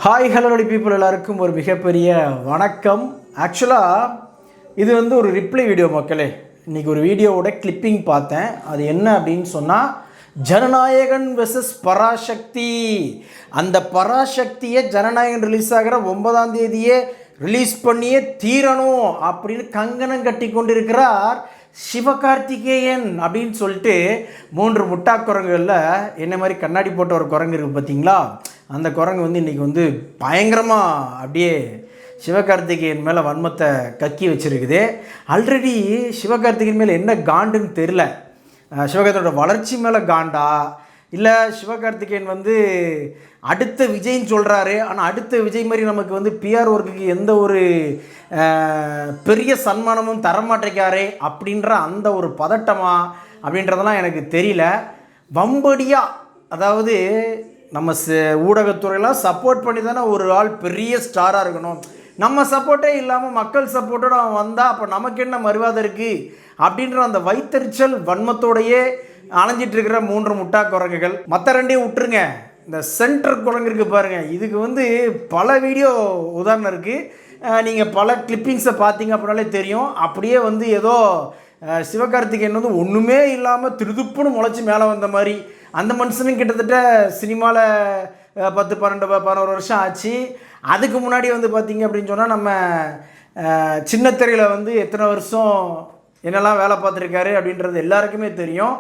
Hi hello people எல்லாருக்கும் ஒரு மிகப்பெரிய வணக்கம். ஆக்சுவலாக இது ஒரு ரிப்ளை வீடியோ மக்களே. இன்றைக்கி ஒரு வீடியோவோட கிளிப்பிங் பார்த்தேன். அது என்ன அப்படின்னு சொன்னால், ஜனநாயகன் வெர்சஸ் பராசக்தி. அந்த பராசக்தியை ஜனநாயகன் ரிலீஸ் ஆகிற 9ஆம் தேதியே ரிலீஸ் பண்ணியே தீரணும் அப்படின்னு கங்கணம் கட்டி கொண்டிருக்கிறார் சிவகார்த்திகேயன் அப்படின்னு சொல்லிட்டு 3 முட்டா குரங்குகளில் என்ன மாதிரி கண்ணாடி போட்ட ஒரு குரங்கு இருக்குது பார்த்தீங்களா? அந்த குரங்கு இன்றைக்கி பயங்கரமாக அப்படியே சிவகார்த்திகேயன் மேலே வன்மத்தை கக்கி வச்சுருக்குது. ஆல்ரெடி சிவகார்த்திகேயன் மேலே என்ன காண்டுன்னு தெரில. சிவகார்த்திகேயனோட வளர்ச்சி மேலே காண்டா, இல்லை சிவகார்த்திகேயன் அடுத்த விஜய்ன்னு சொல்கிறாரு, ஆனால் அடுத்த விஜய் மாதிரி நமக்கு பிஆர் ஒர்க்குக்கு எந்த ஒரு பெரிய சன்மானமும் தரமாட்டேக்காரே அப்படின்ற அந்த ஒரு பதட்டமா அப்படின்றதெல்லாம் எனக்கு தெரியல. வம்படியாக, அதாவது நம்ம ஊடகத்துறையெல்லாம் சப்போர்ட் பண்ணி தானே ஒரு ஆள் பெரிய ஸ்டாராக இருக்கணும். நம்ம சப்போர்ட்டே இல்லாமல் மக்கள் சப்போர்ட்டோடு அவன் வந்தால் அப்போ நமக்கு என்ன மரியாதை இருக்குது அப்படின்ற அந்த வைத்தறிச்சல் வன்மத்தோடையே அலைஞ்சிட்ருக்கிற 3 முட்டா குரங்குகள். மற்ற ரெண்டையும் விட்டுருங்க, இந்த சென்டர் குரங்கு இருக்குது பாருங்கள். இதுக்கு பல வீடியோ உதாரணம் இருக்குது. நீங்கள் பல கிளிப்பிங்ஸை பார்த்தீங்க அப்படின்னாலே தெரியும். அப்படியே ஏதோ சிவகார்த்திகேயன் ஒன்றுமே இல்லாமல் திருதுப்புன்னு முளைச்சி மேலே வந்த மாதிரி. அந்த மனுஷனும் கிட்டத்தட்ட சினிமாவில் 10-12 வருஷம் ஆச்சு. அதுக்கு முன்னாடி பார்த்தீங்க அப்படின்னு சொன்னால், நம்ம சின்ன திரையில் எத்தனை வருஷம் என்னெல்லாம் வேலை பார்த்துருக்காரு அப்படின்றது எல்லாருக்குமே தெரியும்.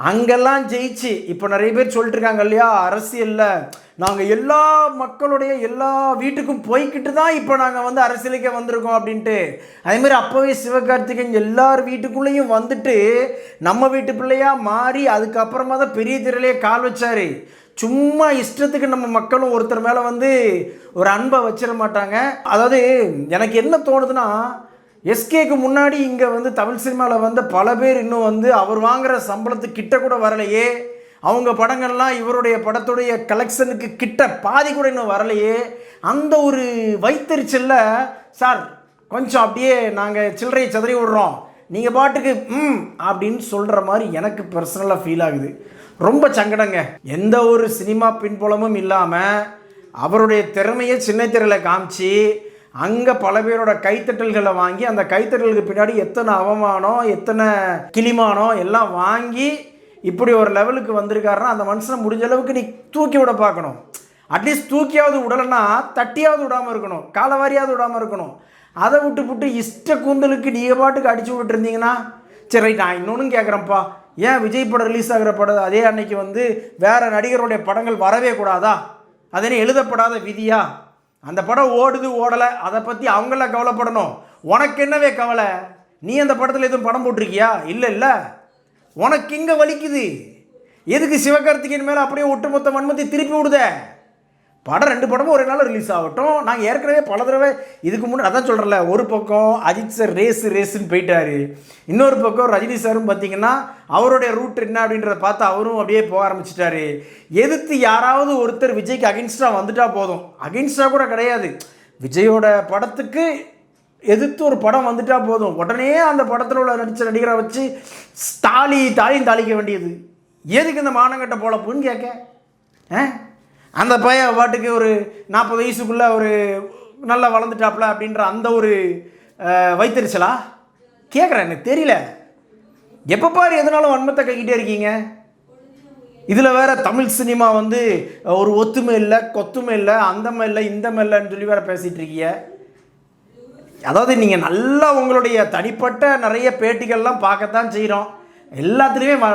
அங்கெல்லாம் ஜெயிச்சு இப்போ நிறைய பேர் சொல்லிட்டு இருக்காங்க இல்லையா, அரசியலில் நாங்கள் எல்லா மக்களுடைய எல்லா வீட்டுக்கும் போய்கிட்டு தான் இப்போ நாங்கள் அரசியலுக்கே வந்திருக்கோம் அப்படின்ட்டு. அதேமாதிரி அப்போவே சிவகார்த்திகேயன் எல்லார் வீட்டுக்குள்ளேயும் நம்ம வீட்டு பிள்ளையாக மாறி அதுக்கப்புறமா தான் பெரிய திரையிலேயே கால் வச்சார். சும்மா இஷ்டத்துக்கு நம்ம மக்களும் ஒருத்தர் மேலே ஒரு அன்பை வச்சிட மாட்டாங்க. அதாவது எனக்கு என்ன தோணுதுன்னா, எஸ்கேக்கு முன்னாடி இங்கே தமிழ் சினிமாவில் பல பேர் இன்னும் அவர் வாங்குகிற சம்பளத்துக்கு கிட்ட கூட வரலையே. அவங்க படங்கள்லாம் இவருடைய படத்துடைய கலெக்ஷனுக்கு கிட்ட பாதி கூட இன்னும் வரலையே. அந்த ஒரு வைத்தறிச்சலில் சார் கொஞ்சம் அப்படியே நாங்கள் சில்லறையை சதறி விடுறோம், நீங்கள் பாட்டுக்கு அப்படின்னு சொல்கிற மாதிரி எனக்கு பர்சனலாக ஃபீல் ஆகுது. ரொம்ப சங்கடங்க. எந்த ஒரு சினிமா பின்புலமும் இல்லாமல் அவருடைய திறமையை சின்ன திரையில் காமிச்சு அங்கே பல பேரோட கைத்தட்டல்களை வாங்கி, அந்த கைத்தட்டலுக்கு பின்னாடி எத்தனை அவமானம் எத்தனை கிளிமானம் எல்லாம் வாங்கி இப்படி ஒரு லெவலுக்கு வந்திருக்காருன்னா, அந்த மனுஷனை முடிஞ்ச அளவுக்கு நீ தூக்கி விட பார்க்கணும். அட்லீஸ்ட் தூக்கியாவது விடலைன்னா தட்டியாவது விடாமல் இருக்கணும், காலவாரியாவது விடாமல் இருக்கணும். அதை விட்டு இஷ்ட கூந்தலுக்கு நீங்கள் பாட்டுக்கு அடிச்சு விட்டுருந்தீங்கன்னா சரி ரைட். நான் இன்னொன்று கேட்குறேன்ப்பா, ஏன் விஜய் படம் ரிலீஸ் ஆகிற படம் அதே அன்னைக்கு வேறு நடிகருடைய படங்கள் வரவே கூடாதா? அது என்ன எழுதப்படாத விதியா? அந்த படம் ஓடுது ஓடலை அதை பற்றி அவங்கள கவலைப்படணும். உனக்கு என்னவே கவலை? நீ அந்த படத்தில் எதுவும் படம் போட்டிருக்கியா? இல்லை. உனக்கு இங்கே வலிக்குது. எதுக்கு சிவகார்த்திகேயன் மேலே அப்படியே ஒட்டுமொத்த வன்மத்தை திருப்பி விடுத? படம் 2 படமும் ஒரே நாள் ரிலீஸ் ஆகட்டும். நாங்கள் ஏற்கனவே பல தடவை இதுக்கு முன்னாடி அதான் சொல்கிறல, ஒரு பக்கம் அஜித் சார் ரேஸுன்னு போயிட்டார், இன்னொரு பக்கம் ரஜினி சாரும் பார்த்தீங்கன்னா அவருடைய ரூட் என்ன அப்படின்றத பார்த்து அவரும் அப்படியே போக ஆரம்பிச்சிட்டாரு. எதிர்த்து யாராவது ஒருத்தர் விஜய்க்கு அகென்ஸ்டாக வந்துட்டா போதும். அகென்ஸ்டாக கூட கிடையாது, விஜயோட படத்துக்கு எதிர்த்து ஒரு படம் வந்துட்டா போதும், உடனே அந்த படத்தில் உள்ள நடித்த நடிகரை வச்சு தாலியும் தாளிக்க வேண்டியது. எதுக்கு இந்த மானங்கட்ட போலப்புன்னு கேட்க? அந்த பையன் பாட்டுக்கு ஒரு 40 வயசுக்குள்ளே ஒரு நல்லா வளர்ந்துட்டாப்புல அப்படின்ற அந்த ஒரு வைத்தறிச்சலா கேட்குறேன். எனக்கு தெரியல. எப்போ பாரு எதனாலும் வன்மத்தை கைக்கிட்டே இருக்கீங்க. இதில் வேறு தமிழ் சினிமா ஒரு ஒத்துமை இல்லை, கொத்துமை இல்லை, அந்தமை இல்லை, இந்தமை இல்லைன்னு சொல்லி வேறு பேசிகிட்டு இருக்கீங்க. அதாவது நீங்கள் நல்லா உங்களுடைய தனிப்பட்ட நிறைய பேட்டிகள்லாம் பார்க்கத்தான் செய்கிறோம். எல்லாத்துலேயுமே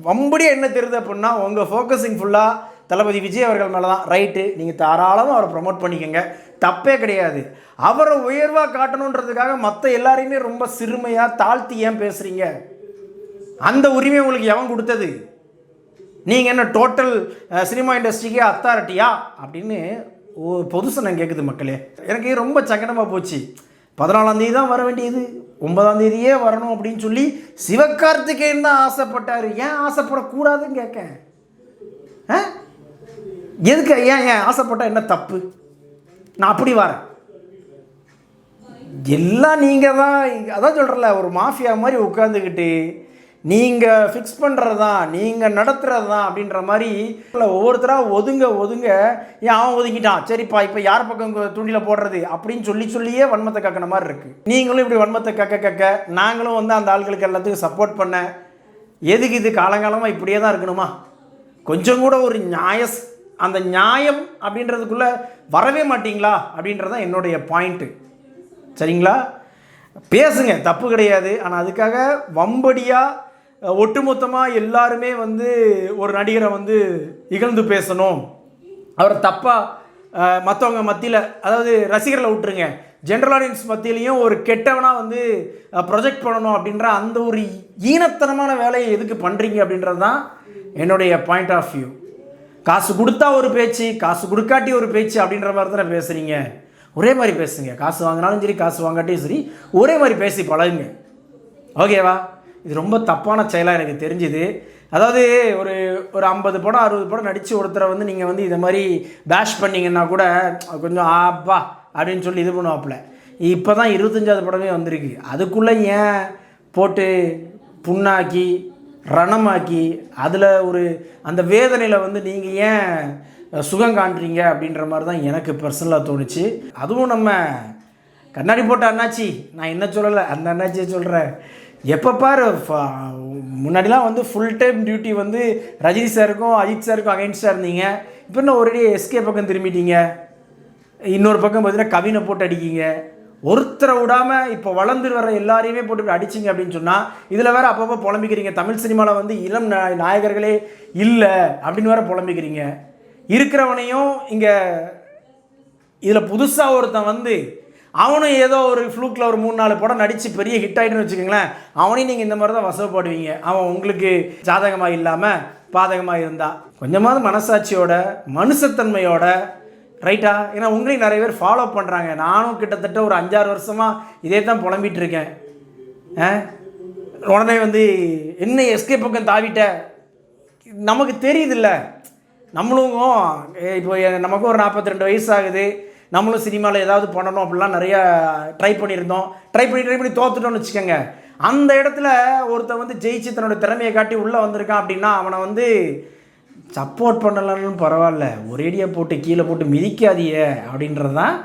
வம்படியாக என்ன தெரியுது அப்படின்னா, உங்கள் ஃபோக்கஸிங் ஃபுல்லாக தளபதி விஜய் அவர்கள் மேலே தான். ரைட்டு, நீங்கள் தாராளமாக அவரை ப்ரமோட் பண்ணிக்கோங்க, தப்பே கிடையாது. அவரை உயர்வாக காட்டணுன்றதுக்காக மற்ற எல்லாரையுமே ரொம்ப சிறுமையாக தாழ்த்தி ஏன் பேசுகிறீங்க? அந்த உரிமை உங்களுக்கு எவன் கொடுத்தது? நீங்கள் என்ன டோட்டல் சினிமா இண்டஸ்ட்ரிக்கே அத்தாரிட்டியா அப்படின்னு பொதுசனம் கேட்குது மக்களே. எனக்கு ரொம்ப சங்கடமாக போச்சு. 14ஆம் தேதி தான் வர வேண்டியது, 9ஆம் தேதியே வரணும் அப்படின்னு சொல்லி சிவகார்த்திகேயன் தான் ஆசைப்பட்டார். ஏன் ஆசைப்படக்கூடாதுன்னு கேட்க? எதுக்கு? ஏன் ஆசைப்பட்டால் என்ன தப்பு? நான் அப்படி வரேன். எல்லாம் நீங்கள் தான். அதான் சொல்கிறல, ஒரு மாஃபியா மாதிரி உட்காந்துக்கிட்டு நீங்கள் ஃபிக்ஸ் பண்ணுறது தான், நீங்கள் நடத்துகிறது தான் அப்படின்ற மாதிரி ஒவ்வொருத்தராக ஒதுங்க ஏன் அவன் ஒதுங்கிட்டான், சரிப்பா இப்போ யார் பக்கம் தூண்டில் போடுறது அப்படின்னு சொல்லியே வன்மத்தை கக்கின மாதிரி இருக்குது. நீங்களும் இப்படி வன்மத்தை கக்க நாங்களும் வந்து அந்த ஆட்களுக்கு எல்லாத்துக்கும் சப்போர்ட் பண்ண எதுக்கு இது காலங்காலமாக இப்படியே தான் இருக்கணுமா? கொஞ்சம் கூட ஒரு அந்த நியாயம் அப்படின்றதுக்குள்ளே வரவே மாட்டிங்களா அப்படின்றதான் என்னுடைய பாயிண்ட்டு. சரிங்களா? பேசுங்க, தப்பு கிடையாது. ஆனால் அதுக்காக வம்படியாக ஒட்டுமொத்தமாக எல்லாருமே வந்து ஒரு நடிகரை வந்து இகழ்ந்து பேசணும், அவரை தப்பாக மற்றவங்க மத்தியில், அதாவது ரசிகர்களை விட்டுருங்க, ஜென்ரல் ஆடியன்ஸ் மத்தியிலையும் ஒரு கெட்டவனாக வந்து ப்ரொஜெக்ட் பண்ணணும் அப்படின்ற அந்த ஒரு ஈனத்தனமான வேலையை எதுக்கு பண்ணுறீங்க அப்படின்றது தான் என்னுடைய பாயிண்ட் ஆஃப் வியூ. காசு கொடுத்தா ஒரு பேச்சு, காசு கொடுக்காட்டி ஒரு பேச்சு அப்படின்ற மாதிரி தானே பேசுகிறீங்க. ஒரே மாதிரி பேசுங்க, காசு வாங்கினாலும் சரி காசு வாங்காட்டியும் சரி ஒரே மாதிரி பேசி பழகுங்க. ஓகேவா? இது ரொம்ப தப்பான செயலாக எனக்கு தெரிஞ்சுது. அதாவது ஒரு 50 படம் 60 படம் நடித்து ஒருத்தரை வந்து நீங்கள் வந்து இதை மாதிரி பேஷ் பண்ணிங்கன்னா கூட கொஞ்சம் ஆப்பா அப்படின்னு சொல்லி இது பண்ணுவாப்புல. இப்போ தான் 25வது படமே வந்திருக்கு, அதுக்குள்ளே ஏன் போட்டு புண்ணாக்கி ரணமாக்கி அதில் ஒரு அந்த வேதனையில் வந்து நீங்கள் ஏன் சுகம் காண்றீங்க அப்படின்ற மாதிரி தான் எனக்கு பர்சனலாக தோணுச்சு. அதுவும் நம்ம கண்ணாடி போட்ட அண்ணாச்சி, நான் என்ன சொல்லலை, அந்த அண்ணாச்சியை சொல்கிறேன். எப்போ பாரு முன்னாடிலாம் வந்து ஃபுல் டைம் டியூட்டி வந்து ரஜினி சாருக்கும் அஜித் சாருக்கும் அகைன்ஸ்டாக இருந்தீங்க. இப்போ இன்னும் ஒரே எஸ்கே பக்கம் திரும்பிட்டீங்க. இன்னொரு பக்கம் பார்த்தீங்கன்னா கவினை போட்டு அடிக்கிங்க. ஒருத்தரை விடாமல் இப்போ வளர்ந்து வர எல்லாரையுமே போட்டு அடிச்சிங்க அப்படின்னு சொன்னால் இதில் வேறு அப்பப்போ புலம்பிக்கிறீங்க. தமிழ் சினிமாவில் வந்து இளம் நாயகர்களே இல்லை அப்படின்னு வேறு புலம்பிக்கிறீங்க. இருக்கிறவனையும் இங்கே இதில் புதுசாக ஒருத்தன் வந்து அவனும் ஏதோ ஒரு ஃப்ளூக்கில் ஒரு 3-4 படம் நடித்து பெரிய ஹிட் ஆகிட்டுன்னு வச்சுக்கோங்களேன், அவனையும் நீங்கள் இந்த மாதிரி தான் வசப்படுவீங்க. அவன் உங்களுக்கு ஜாதகமாக இல்லாமல் பாதகமாக இருந்தால் கொஞ்சமாவது மனசாட்சியோட மனுஷத்தன்மையோட ரைட்டா? ஏன்னா உங்களையும் நிறைய பேர் ஃபாலோ பண்ணுறாங்க. நானும் கிட்டத்தட்ட ஒரு 5-6 வருஷமாக இதே தான் புலம்பிகிட்டு இருக்கேன். உடனே வந்து என்ன எஸ்கே பக்கம் தாவிட்ட, நமக்கு தெரியுதில்ல. நம்மளும் இப்போ நமக்கும் ஒரு 42 வயசு ஆகுது. நம்மளும் சினிமாவில் ஏதாவது பண்ணணும் அப்படிலாம் நிறையா ட்ரை பண்ணி தோத்துட்டோம்னு வச்சுக்கோங்க. அந்த இடத்துல ஒருத்தன் வந்து ஜெயிச்சு தன்னோட திறமையை காட்டி உள்ளே வந்திருக்கான் அப்படின்னா அவனை வந்து சப்போர்ட் பண்ணலன்னு பரவாயில்ல, ஒரேடியாக போட்டு கீழே போட்டு மிதிக்காதீய அப்படின்றது தான்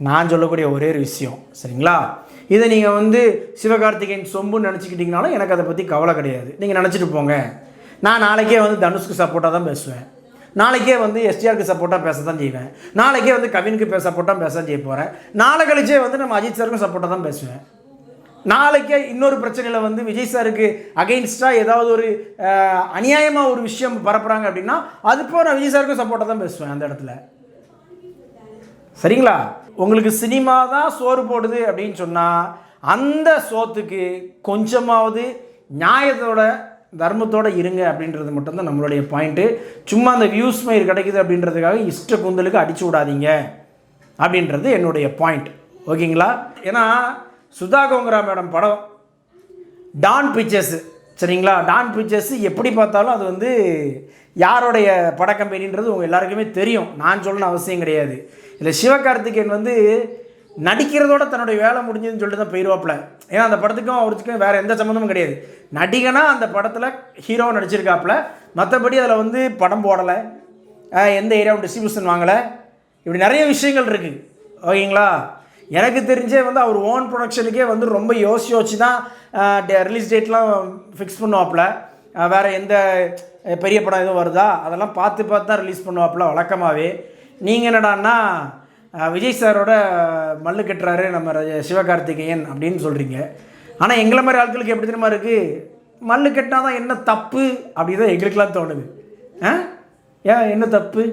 நான் சொல்லக்கூடிய ஒரே ஒரு விஷயம். சரிங்களா? இதை நீங்கள் வந்து சிவகார்த்திகேயன் சொம்புன்னு நினச்சிக்கிட்டிங்கனாலும் எனக்கு அதை பற்றி கவலை கிடையாது. நீங்கள் நினச்சிட்டு போங்க. நான் நாளைக்கே வந்து தனுஷ்க்கு சப்போர்ட்டாக தான் பேசுவேன், நாளைக்கே வந்து எஸ்டிஆருக்கு சப்போர்ட்டாக பேச தான் செய்வேன், நாளைக்கே வந்து கவினுக்கு சப்போர்ட்டாக பேச செய்ய போகிறேன், நாளை கழிச்சே வந்து நம்ம அஜித் சாருக்கும் சப்போர்ட்டாக தான் பேசுவேன். நாளைக்கே இன்னொரு பிரச்சனையில் வந்து விஜய் சாருக்கு அகெயின்ஸ்டாக ஏதாவது ஒரு அநியாயமாக ஒரு விஷயம் பரப்புகிறாங்க அப்படின்னா அதுப்போ நான் விஜய் சாருக்கும் சப்போர்ட்டாக தான் பேசுவேன் அந்த இடத்துல. சரிங்களா? உங்களுக்கு சினிமா தான் சோறு போடுது அப்படின்னு சொன்னால் அந்த சோத்துக்கு கொஞ்சமாவது நியாயத்தோட தர்மத்தோடு இருங்க அப்படின்றது மட்டும்தான் நம்மளுடைய பாயிண்ட்டு. சும்மா அந்த வியூஸ் மயிர் கிடைக்குது அப்படின்றதுக்காக இஷ்ட குந்தலுக்கு அடிச்சு விடாதீங்க அப்படின்றது என்னுடைய பாயிண்ட். ஓகேங்களா? ஏன்னா சுதா கோங்கரா மேடம் படம் டான் பிக்சர்ஸு, சரிங்களா? டான் பிக்சர்ஸ் எப்படி பார்த்தாலும் அது வந்து யாருடைய பட கம்பெனின்றது உங்கள் எல்லாருக்குமே தெரியும், நான் சொல்லணும்னு அவசியம் கிடையாது. இல்லை சிவகார்த்திகேயன் வந்து நடிக்கிறதோட தன்னுடைய வேலை முடிஞ்சதுன்னு சொல்லிட்டு தான் போயிடுவாப்பில். ஏன்னா அந்த படத்துக்கும் அவருக்கும் வேறு எந்த சம்மந்தமும் கிடையாது. நடிகனாக அந்த படத்தில் ஹீரோவை நடிச்சிருக்காப்புல, மற்றபடி அதில் வந்து படம் போடலை, எந்த ஏரியாவும் டிஸ்ட்ரிபியூஷன் வாங்கலை, இப்படி நிறைய விஷயங்கள் இருக்குது. ஓகேங்களா? எனக்கு தெரிஞ்சே வந்து அவர் ஓன் ப்ரொடக்ஷனுக்கே வந்து ரொம்ப யோசிச்சு தான் ரிலீஸ் டேட்லாம் ஃபிக்ஸ் பண்ணுவாப்பில். வேறு எந்த பெரிய படம் எதுவும் வருதா அதெல்லாம் பார்த்து தான் ரிலீஸ் பண்ணுவாப்பில் வழக்கமாகவே. நீங்கள் என்னடான்னா விஜய் சாரோட மல்லு கட்டுறாரு நம்ம சிவகார்த்திகேயன் அப்படின்னு சொல்கிறீங்க. ஆனால் எங்களை மாதிரி ஆட்களுக்கு எப்படி தெரியுமா இருக்குது, மல்லு கட்டினா தான் என்ன தப்பு அப்படி தான் எங்களுக்கெல்லாம் தோணுது. ஏன் என்ன தப்பு?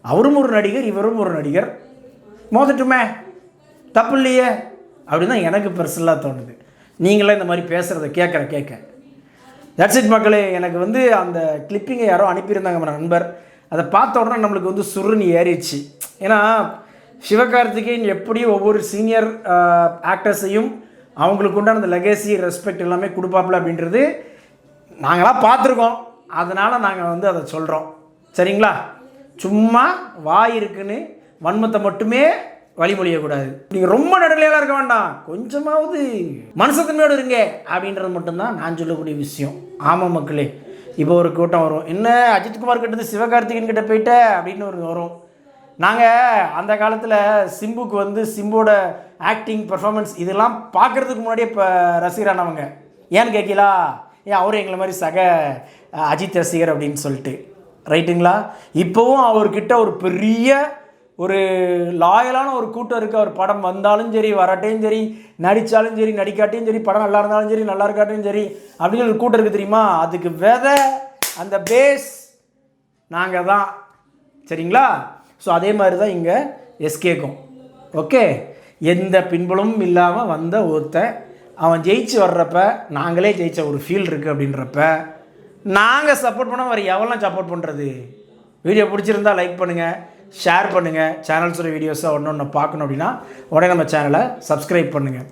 அவரும் ஒரு நடிகர், இவரும் ஒரு நடிகர், மோதட்டுமே, தப்பு இல்லையே அப்படின்னு தான் எனக்கு பர்சனலாக தோணுது. நீங்களே இந்த மாதிரி பேசுகிறத கேட்க தட்ஸ் இட் மக்களே. எனக்கு வந்து அந்த கிளிப்பிங்கை யாரோ அனுப்பியிருந்தாங்க நம்ம நண்பர், அதை பார்த்த உடனே நம்மளுக்கு வந்து சுருன்னு ஏறிடுச்சு. ஏன்னா சிவகார்த்திகேயன் எப்படி ஒவ்வொரு சீனியர் ஆக்டர்ஸையும் அவங்களுக்கு உண்டான அந்த லெகசி ரெஸ்பெக்ட் எல்லாமே கொடுப்பாப்புல அப்படின்றது நாங்களாம் பார்த்துருக்கோம். அதனால் நாங்கள் வந்து அதை சொல்கிறோம். சரிங்களா? சும்மா வாய் இருக்குன்னு வன்மத்தை மட்டுமே வழிமொழியக்கூடாது. நீங்கள் ரொம்ப நடுநிலையாக இருக்க வேண்டாம், கொஞ்சமாவது மனுஷத்தன்மையோடு இருங்க அப்படின்றது மட்டும்தான் நான் சொல்லக்கூடிய விஷயம். ஆமாம் மக்களே, இப்போ ஒரு கூட்டம் வரும், என்ன அஜித்குமார் கிட்டது சிவகார்த்திகேயன் கிட்ட போயிட்ட அப்படின்னு ஒரு வரும். நாங்கள் அந்த காலத்தில் சிம்புக்கு வந்து சிம்போட ஆக்டிங் பர்ஃபார்மன்ஸ் இதெல்லாம் பார்க்குறதுக்கு முன்னாடியே இப்போ ரசிகரானவங்க. ஏன்னு கேட்கலா, ஏன் அவரும் எங்களை மாதிரி சக அஜித் ரசிகர் அப்படின்னு சொல்லிட்டு, ரைட்டுங்களா? இப்போவும் அவர்கிட்ட ஒரு பெரிய ஒரு லாயலான ஒரு கூட்டம் இருக்குது. அவர் படம் வந்தாலும் சரி, வரட்டையும் சரி, நடித்தாலும் சரி, நடிக்காட்டையும் சரி, படம் நல்லா இருந்தாலும் சரி, நல்லா இருக்காட்டையும் சரி அப்படின்னு ஒரு கூட்டம் இருக்குது தெரியுமா? அதுக்கு விதை, அந்த பேஸ் நாங்கள் தான். சரிங்களா? ஸோ அதே மாதிரி தான் இங்கே எஸ்கேக்கும். ஓகே, எந்த பின்புலமும் இல்லாமல் வந்த ஒருத்தன் அவன் ஜெயிச்சு வர்றப்ப நாங்களே ஜெயிச்ச ஒரு ஃபீல் இருக்குது. அப்படின்றப்ப நாங்கள் சப்போர்ட் பண்ணால் வேறு எவ்வளோ சப்போர்ட் பண்ணுறது? வீடியோ பிடிச்சிருந்தால் லைக் பண்ணுங்கள், ஷேர் பண்ணுங்கள். சேனல்ஸோட வீடியோஸை ஒன்று ஒன்று பார்க்கணும் அப்படின்னா உடனே நம்ம சேனலை சப்ஸ்கிரைப் பண்ணுங்கள்.